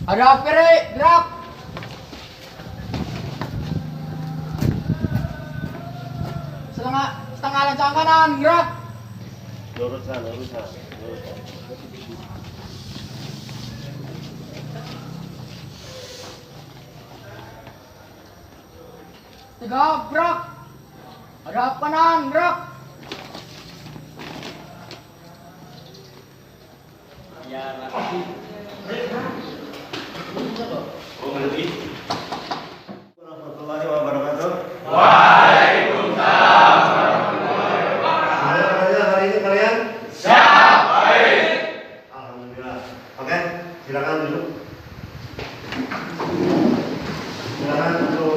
Ada Peri, gerak. Setengah lancang kanan, gerak. Luruskan. Tiga, gerak. Ada kanan, gerak. Ya, rapi. Warahmatullahi wabarakatuh. Waalaikumsalam warahmatullahi wabarakatuh. Semuanya hari ini kalian? Siap, baik. Alhamdulillah. Oke, silakan duduk. Silakan duduk.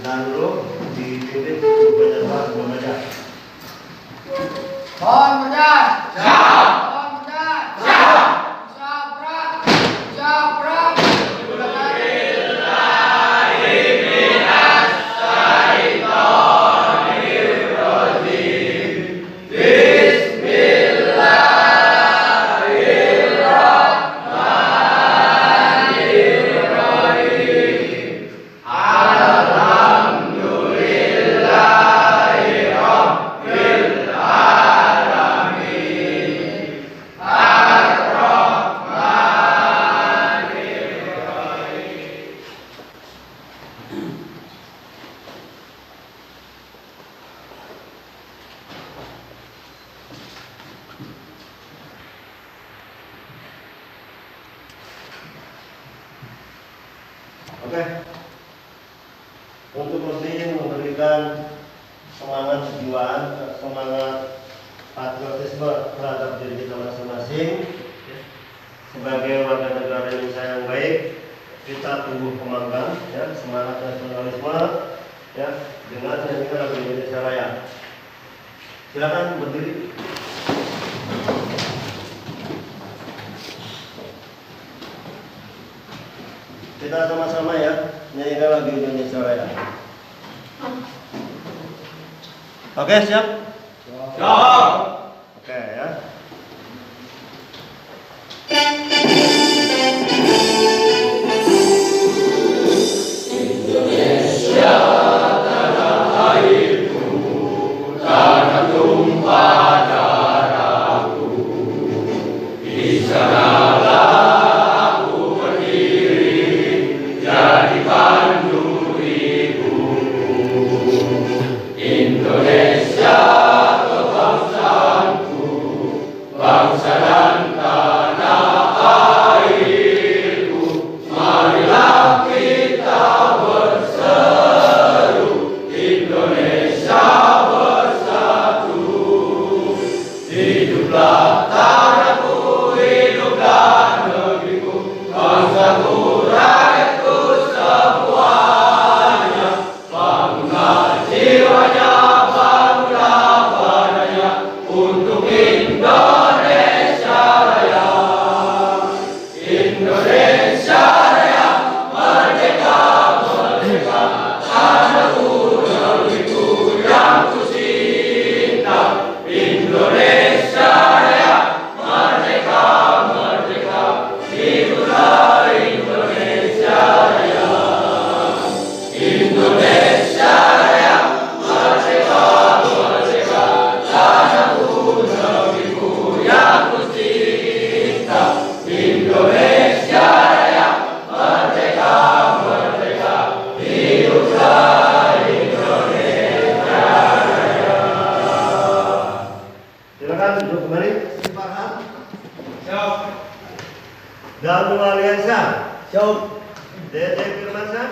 Dan dulu dipimpin membaca. Mohon berjalan. Siap. Mohon berjalan. Siap. Siap, gerak. Siap, gerak. Oke. Untuk lebih memberikan semangat kejiwaan, semangat patriotisme terhadap diri kita masing-masing sebagai warga negara Indonesia yang baik, kita tumbuh kembangkan ya semangat nasionalisme ya dengan menyanyikan lagu Indonesia Raya. Silakan berdiri. Kita sama-sama ya nyanyikan lagu Indonesia Raya. Oke, siap? Siap. Oke ya. Tanah tumpah darahku, di sanalah aku berdiri, jadi pandu ibuku. Indonesia kebangsaanku, bangsa dan tanah airku. Marilah kita berseru, Indonesia hiduplah tanahku, hiduplah negeriku, bangsaku, rakyatku semuanya. Bangunlah jiwanya, bangunlah badannya untuk Indonesia Raya. Indonesia Raya, merdeka, merdeka, tanahku, negeriku yang ku cinta. Indonesia Raya, merdeka, merdeka, hiduplah Indonesia Raya. Indonesia Raya, merdeka, merdeka, tanahku, negeriku yang ku cinta. Indonesia Raya, merdeka, merdeka, hiduplah Indonesia Raya. Silakan duduk kembali. Si Farhan. Siap. Dalu Aliansyah. Siap. Dede Firmansyah.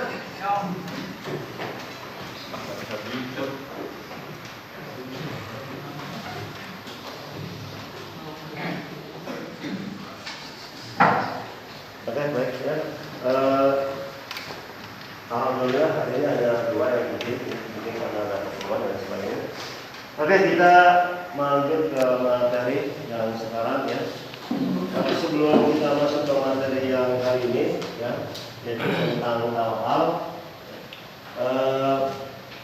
Oke, baik ya. Alhamdulillah hari ini ada dua yang mungkin karena ada keperluan dan sebagainya. Oke, kita lanjut ke materi yang sekarang ya. Tapi sebelum kita masuk ke materi yang kali ini ya, yaitu tentang hal-hal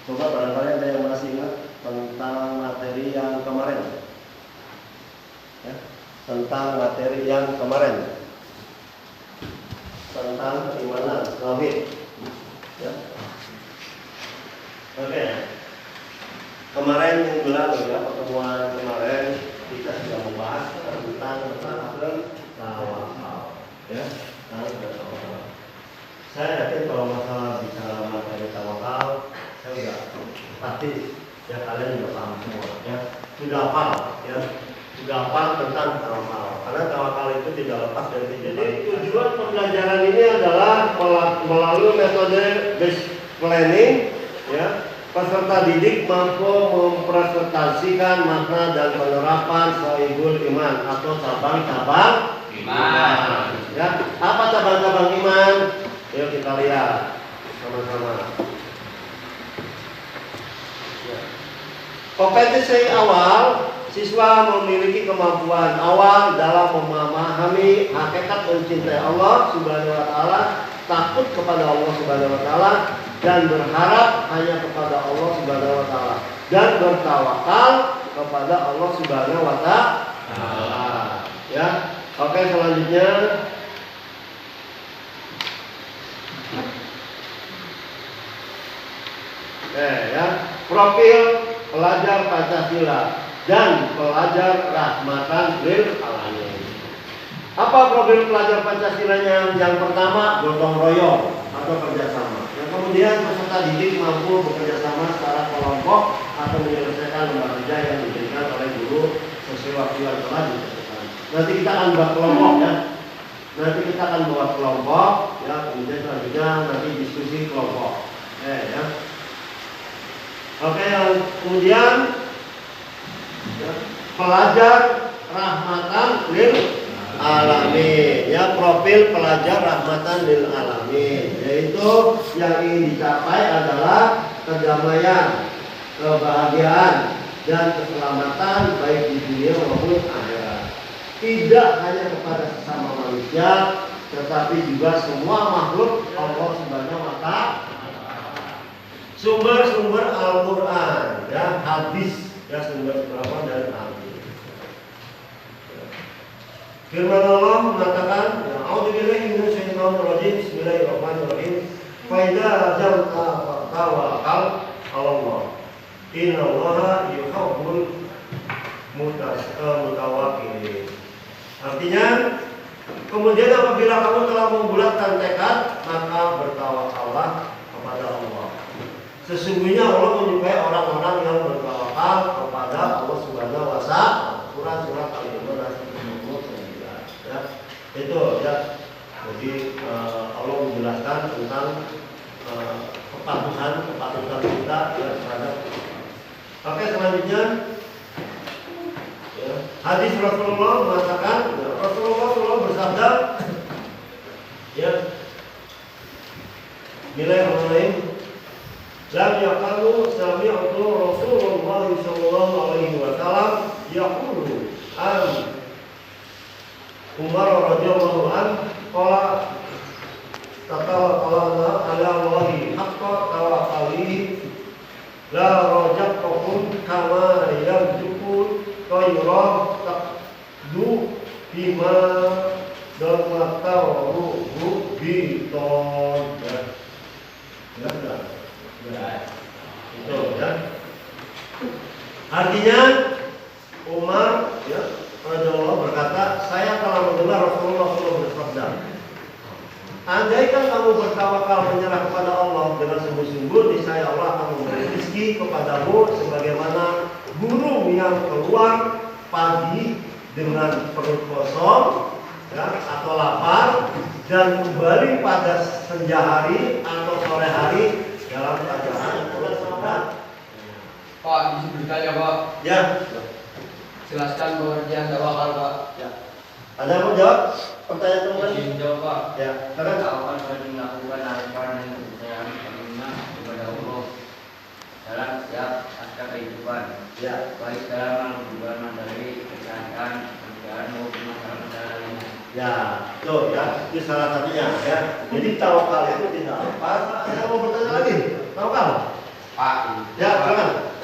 coba barangkali ada yang masih ingat tentang materi yang kemarin ya, tentang materi yang kemarin tentang kemarin minggu lalu ya, pertemuan kemarin kita sudah membahas tentang tawakal ya. Saya yakin kalau masalah bicara materi tawakal, saya udah pasti ya kalian sudah paham semua ya, sudah hafal ya, sudah hafal tentang tawakal. Karena tawakal itu tidak lepas dari jadi tujuan pembelajaran ini adalah melalui metode base planning ya. Peserta didik mampu mempresentasikan makna dan penerapan Shoibul Iman atau cabang-cabang iman. Ya, apa cabang-cabang iman? Yuk kita lihat sama-sama. Ya. Kompetensi awal, siswa memiliki kemampuan awal dalam memahami hakikat mencintai Allah Subhanahu wa taala, takut kepada Allah Subhanahu wa taala, dan berharap hanya kepada Allah Subhanahu wa taala, dan bertawakal kepada Allah Subhanahu wa taala. Ya. Oke, selanjutnya ya, profil pelajar Pancasila dan pelajar rahmatan lil alamin. Apa profil pelajar Pancasilanya? Yang pertama, gotong royong atau kerjasama. Yang kemudian peserta didik mampu bekerja sama secara kelompok atau menyelesaikan lembar kerja yang diberikan oleh guru sesuai waktu yang telah ditentukan. Nanti kita akan buat kelompok ya. Nanti kita akan buat kelompok ya. Kemudian selanjutnya nanti diskusi kelompok. Ya. Oke, yang kemudian ya, pelajar rahmatan lil alamin ya, profil pelajar rahmatan lil alamin, yaitu yang ingin dicapai adalah kedamaian, kebahagiaan, dan keselamatan baik di dunia maupun akhirat. Tidak hanya kepada sesama manusia, tetapi juga semua makhluk Allah Subhanahu wa taala. Sumber-sumber Al-Quran ya, hadis ya, sumber berapa dari hadis. Firman Allah mengatakan, A'udzubillahi minasyaitonir rajim, bismillahirrahmanirrahim. Fa idza azamta fatawakkal 'alallah. Innallaha yuhibbul mutawakkilin. Artinya, kemudian apabila kamu telah membulatkan tekad, maka bertawakallah kepada Allah. Sesungguhnya Allah menyukai orang-orang yang bertawakal kepada Allah Subhanahu wa taala. Surat Al-Imran ayat 59 ya. Itu ya. Jadi Allah menjelaskan tentang kepatuhan kita ya terhadap. Oke, selanjutnya ya, hadis Rasulullah mengatakan, Rasulullah bersabda ya, Bismillahirrahmanirrahim. Lam yaqulu sami'tu Rasulullah sallallahu alaihi wasallam yaqulu an Umar radhiyallahu an qala tatawakkala ala Allahi haqqa tawakkalihi la rajaqakum kama yarjuqul tayra taqdu bima damatahu biton ya. Itu ya. Artinya Umar ya, radhiyallahu berkata, saya telah mendengar Rasulullah SAW bersabda, andaikan kamu bertawakal menyerah kepada Allah dengan sungguh-sungguh, niscaya Allah akan memberi rezeki kepadamu sebagaimana burung yang keluar pagi dengan perut kosong ya, atau lapar, dan kembali pada senja hari atau sore hari dalam keadaan perut sedang. Pak, disebutkan ya Pak. Ya. Jelaskan pengertian tawakal Pak. Ya. Ada yang mau jawab pertanyaan teman-teman? Izin jawab Pak. Ya. Karena Tawakal berarti melakukan harapan dan kepercayaan penuhnya kepada Allah dalam setiap aspek kehidupan. ya. Baik dalam hubungan materi, kesehatan, pekerjaan maupun masalah lainnya. Ya, tuh ya, itu salah satunya ya. Jadi tawakal itu tidak lepas. Ada mau bertanya lagi? Tawakal? Pak. Ya, silakan.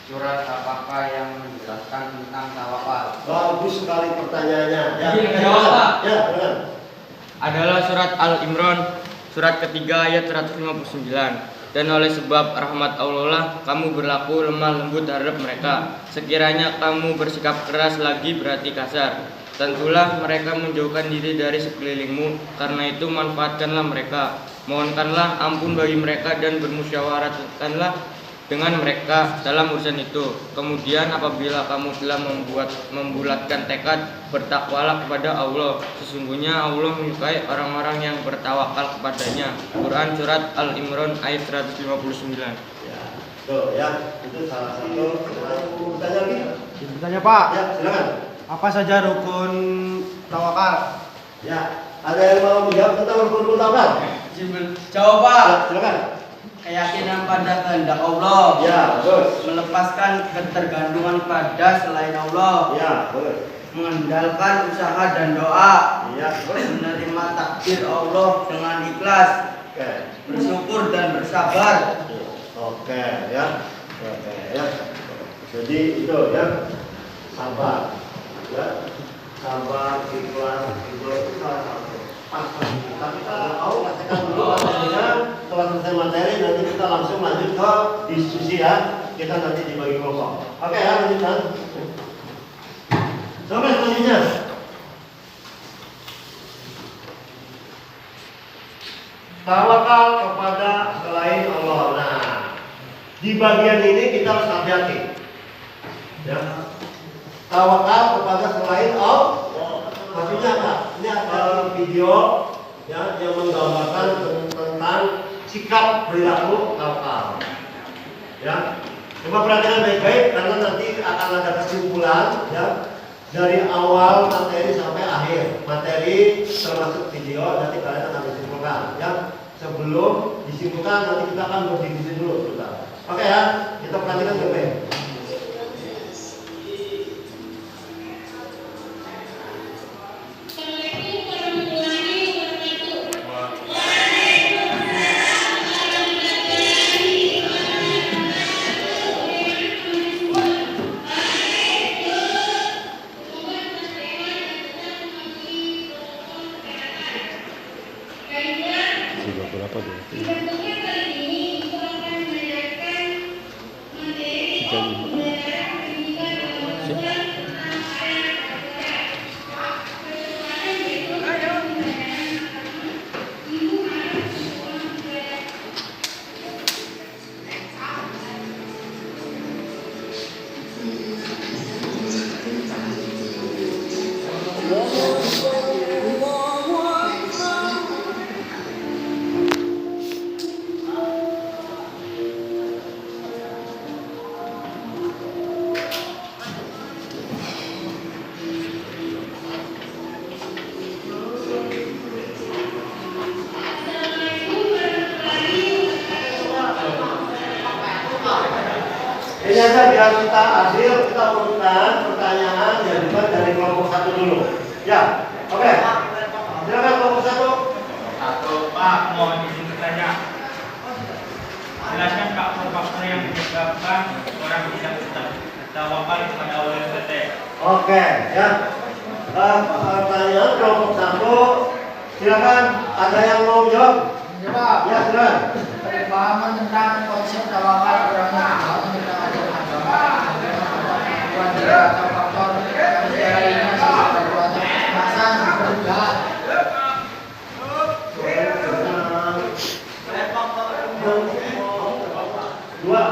Surat apakah yang menjelaskan tentang tawakal? Bagus sekali pertanyaannya. Ya, Iya, jawab, Pak. Ya, silakan. Adalah surat Al-Imran, surat ketiga ayat 159. dan oleh sebab rahmat Allah lah kamu berlaku lemah lembut terhadap mereka. Sekiranya kamu bersikap keras lagi berarti kasar, tentulah mereka menjauhkan diri dari sekelilingmu. Karena itu manfaatkanlah mereka, mohonkanlah ampun bagi mereka dan bermusyawarahkanlah dengan mereka dalam urusan itu. Kemudian apabila kamu telah membulatkan tekad, bertakwalah kepada Allah. Sesungguhnya Allah menyukai orang-orang yang bertawakal kepadanya. Quran Surat Al-Imran ayat 159. Ya, tuh ya, itu salah satu. Bertanya lagi? Bertanya Pak, Ya, silakan. apa saja rukun tawakal? Ya, ada yang mau menjawab tentang rukun tawakal? Jawab Pak. Ya, silakan. Keyakinan pada kehendak Allah. Ya, bagus. Melepaskan ketergantungan pada selain Allah. Ya, bagus. Mengandalkan usaha dan doa. Ya, bagus. Menerima takdir Allah dengan ikhlas. Oke. Bersyukur dan bersabar. Oke, ya. Oke, ya. Jadi itu ya. Sabar. Ya. Sabar, ikhlas, itu salah satu. Tapi kalau mau katakan dulu materinya, setelah selesai materi nanti kita langsung lanjut ke diskusi ya. Kita nanti dibagi kelompok. Oke ya, lanjutkan. Sampai selanjutnya. Tawakal kepada selain Allah. Nah, di bagian ini kita harus hati-hati. Ya. Tawakal kepada selain Allah. Maksudnya apa? Ini ada video ya, yang menggambarkan tentang sikap perilaku tawakal. Ya, coba perhatikan baik-baik karena nanti akan ada kesimpulan ya dari awal materi sampai akhir materi termasuk video. Nanti kalian akan disimpulkan ya. Sebelum disimpulkan nanti kita akan berdiskusi dulu kita. Oke ya, kita perhatikan baik-baik. Ini aja biar kita adil, kita urutkan pertanyaan yang dibuat dari kelompok satu dulu. Ya, oke. Silakan kelompok satu. Pak, mohon izin bertanya. Jelaskan faktor-faktor yang menyebabkan orang tidak bertawakal kepada Allah SWT. Oke, ya. Pertanyaan kelompok satu. Silakan, ada yang mau jawab? Ya, silakan. Pemahaman tentang konsep tawakal kurangnya tentang ajaran agama atau faktor yang lainnya seperti perbuatan kekerasan, berjahat. Dua.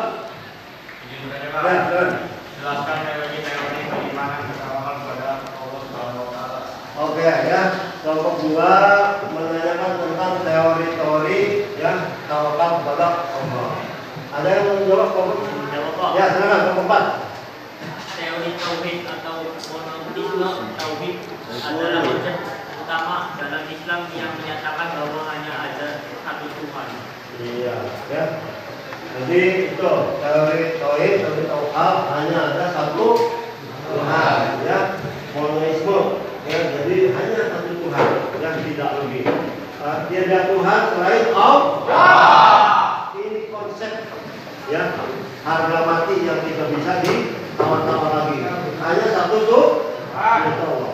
Izin bertanya Pak. Ya, silakan. Jelaskan teori-teori bagaimana bertawakal kepada Allah Subhanahu wa Ta'ala. Oke, ya. Kelompok dua menanyakan tentang teori-teori ya tawakal kepada Allah. Ada yang mau jawab kelompok? Ya, silakan kelompok empat. Teori tauhid atau monoteisme tauhid adalah konsep utama dalam Islam yang menyatakan bahwa hanya ada satu Tuhan. Iya, ya. Jadi itu teori tauhid, teori tawakal hanya ada satu Tuhan, ya. Monoteisme, ya. Jadi hanya satu Tuhan, yang tidak lebih. Tiada Tuhan selain Allah. Ini konsep, ya. Harga mati yang tidak bisa ditawar-tawar lagi. Hanya satu Tuhan, yaitu Allah.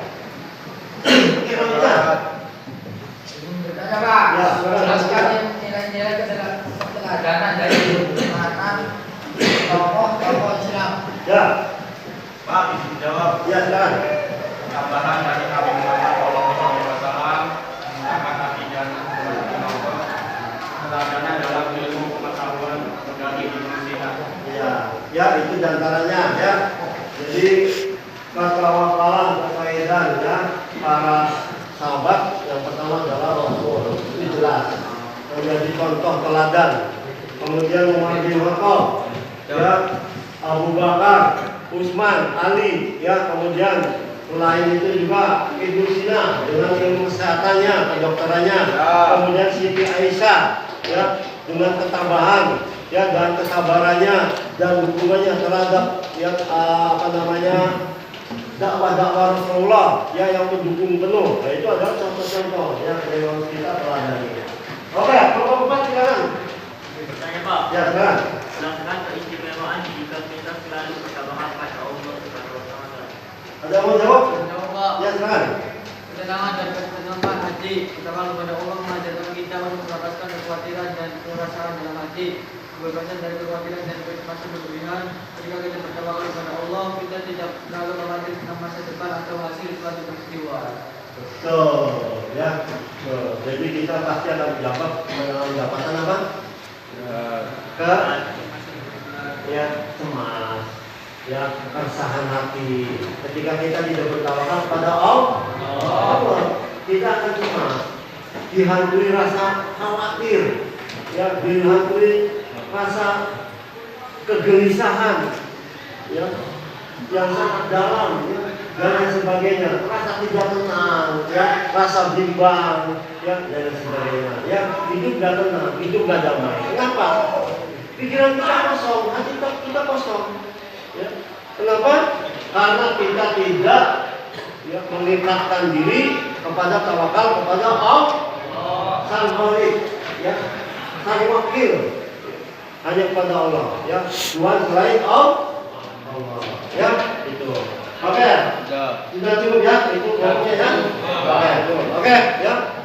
Kira-kira. Bertanya Pak, Ya, silakan. jelaskan nilai-nilai keteladanan diantaranya ya. Jadi ketawakalan kekaidan ya para sahabat yang pertama adalah Rasul, ini jelas menjadi contoh teladan. Kemudian Umar bin Khattab ya, Abu Bakar, Utsman, Ali ya, kemudian selain itu juga Ibu Sina dengan ilmu kesehatannya, kedokterannya, kemudian Siti Aisyah ya dengan ketabahan ya dan kesabarannya dan dukungannya terhadap ya dakwah Rasulullah ya yang mendukung penuh. Nah, itu adalah contoh-contoh yang harus kita teladani. Oke, kelompok 4 silakan. Bertanya Pak. Ya, silakan. Berdasarkan keistimewaan jika kita selalu bersabar pada Allah Subhanahu wa Ta'ala. Ada yang mau jawab? Jawab, Pak. Ya, silakan. Ketenangan dan kesenangan hati pertama kepada Allah mengajarkan kita untuk melepaskan kekhawatiran dan perasaan dalam hati, kebebasan dari kekhawatiran dan kecemasan berlebihan. Ketika kita bertawakal kepada Allah, kita tidak terlalu khawatir tentang masa depan atau hasil suatu peristiwa. Betul, ya. Jadi kita pasti akan mendapatkan apa? Ya, cemas, ya, keresahan hati. Ketika kita tidak bertawakal pada Allah, kita akan cemas, dihantui rasa khawatir, ya, dihantui rasa kegelisahan, ya, yang sangat dalam, ya, dan lain sebagainya, rasa tidak tenang, ya, rasa bimbang, ya, dan lain sebagainya, ya, hidup gak tenang, hidup gak damai. Kenapa? Pikiran kita kosong, hati kita kosong, ya. Kenapa? Karena kita tidak ya, mengikatkan diri kepada tawakal kepada Allah, sang Khalik, ya, sang wakil, hanya kepada Allah, ya, Tuhan selain Allah, ya, itu. Oke, sudah cukup ya, itu pokoknya ya. Oke, ya.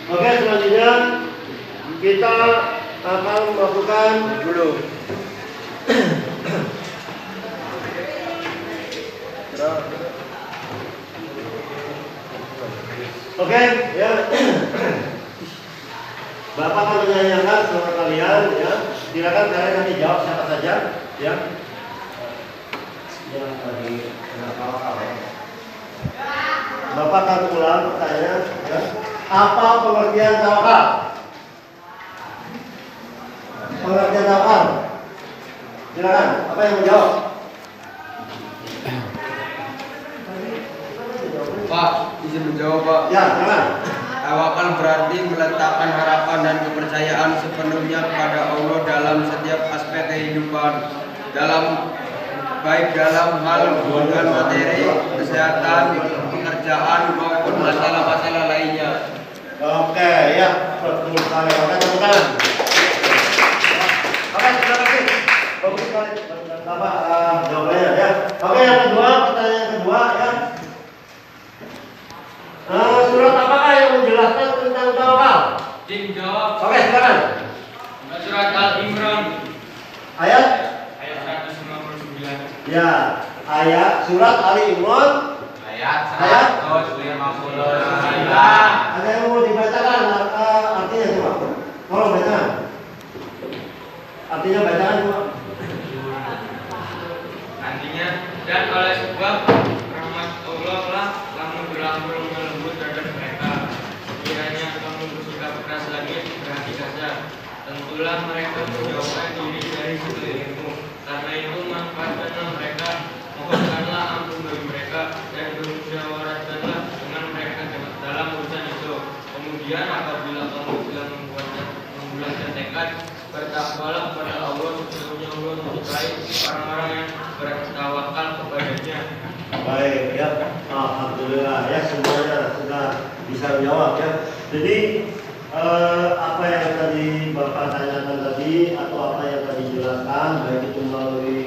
Oke, selanjutnya kita akan melakukan dulu. Oke, ya. Bapak akan menanyakan sama kalian, ya. Silakan kalian nanti jawab siapa saja, ya. Yang tadi tawakal. Bapak akan ulang pertanyaan, ya. Apa pengertian tawakal? Pengertian tawakal. Silakan, apa yang menjawab? Pak, izin menjawab Pak. Ya, silakan. Tawakal berarti meletakkan harapan dan kepercayaan sepenuhnya kepada Allah dalam setiap aspek kehidupan, baik dalam hal hubungan materi, kesehatan, pekerjaan maupun masalah-masalah lainnya. Oke, ya, betul sekali. Oke, tepuk tangan. Oke, terima kasih. Bagus sekali. Apa jawabannya ya? Oke, yang kedua, pertanyaan kedua ya. Surat apakah yang menjelaskan tentang tawakal? Jin jawab. Oke, silakan. Surat Al-Imran Ayat? ayat 159. Ya, ayat surat Ali Imran. Ayat 159. Ada yang mau dibacakan artinya coba? Tolong bacakan. Artinya bacakan coba. Artinya, dan oleh sebab rahmat Allah lah kamu berlaku lemah lembut terhadap mereka. Sekiranya kamu bersikap keras lagi berhati kasar, tentulah mereka menjauhkan diri dari sekelilingmu. Karena itu manfaatkanlah mereka, mohonkanlah ampun bagi mereka, dan bermusyawarahkanlah dengan mereka dalam urusan itu. Kemudian apabila kamu sudah membulatkan tekad, bertakwalah kepada Allah, sesungguhnya Allah menyukai orang-orang yang bertawakal kepadanya. Baik ya, alhamdulillah ya, semuanya sudah bisa menjawab ya. Jadi apa yang tadi Bapak tanyakan tadi atau apa yang tadi jelaskan, baik itu melalui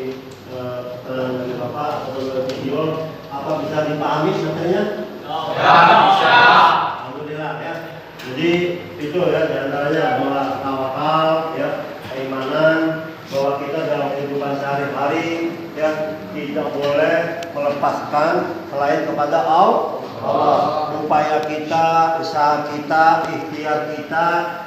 keterangan dari Bapak atau melalui video, apa bisa dipahami sebenarnya? Ya, bisa. Alhamdulillah ya. Jadi itu ya diantaranya bahwa tawakal ya, keimanan bahwa kita dalam kehidupan sehari-hari ya tidak boleh melepaskan selain kepada Allah. upaya kita, usaha kita, ikhtiar kita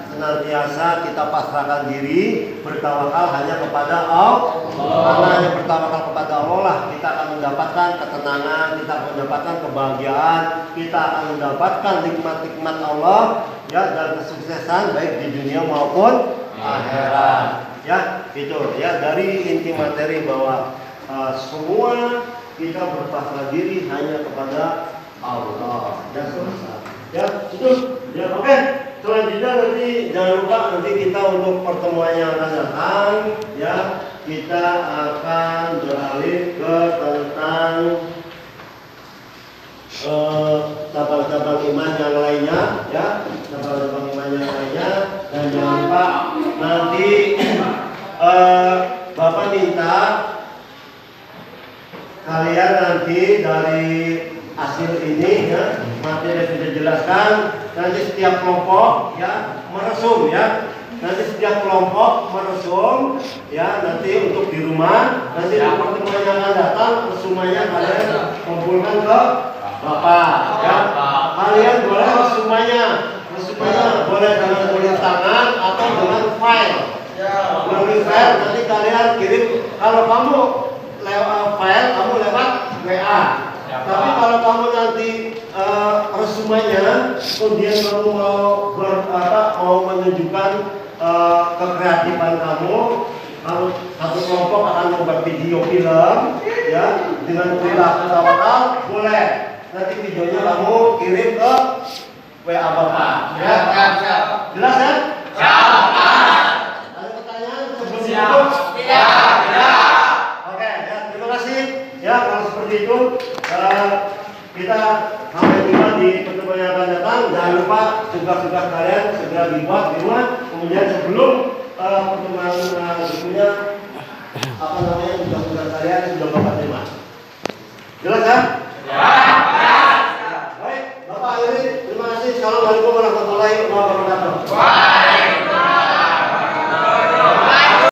senantiasa kita pasrahkan diri, bertawakal hanya kepada Allah. Karena hanya bertawakal kepada Allah lah kita akan mendapatkan ketenangan, kita akan mendapatkan kebahagiaan, kita akan mendapatkan nikmat-nikmat Allah ya, dan kesuksesan baik di dunia maupun akhirat. Ya, itu ya dari inti materi bahwa semua kita berpasrah diri hanya kepada Allah. Ya, selesai. Ya, itu. Ya, oke. Selanjutnya nanti jangan lupa nanti kita untuk pertemuan yang akan datang ya, kita akan beralih ke tentang cabang-cabang iman yang lainnya ya, cabang-cabang iman yang lainnya. Dan jangan lupa nanti Bapak minta kalian nanti dari hasil ini ya, materi sudah jelaskan, nanti setiap kelompok ya meresum ya, nanti setiap kelompok meresum ya, nanti untuk di rumah nanti di pertemuan yang akan datang resumannya kalian kumpulkan ke Bapak ya. Kalian boleh resumanya boleh dengan tulis tangan atau dengan file. Melalui file nanti kalian kirim, kalau kamu lewat file kamu lewat WA. Tapi kalau kamu nanti resumanya kemudian kamu mau menunjukkan kekreatifan kamu, kalau satu kelompok akan membuat video film ya dengan perilaku tawakal, boleh nanti videonya kamu kirim ke WA Bapak ya. Jelas ya? Ada pertanyaan sebelum itu? Oke ya, terima kasih ya. Kalau seperti itu kita sampai jumpa di pertemuan yang akan datang. Jangan lupa tugas-tugas kalian segera dibuat di rumah. Kemudian sebelum pertemuan berikutnya tugas-tugas kalian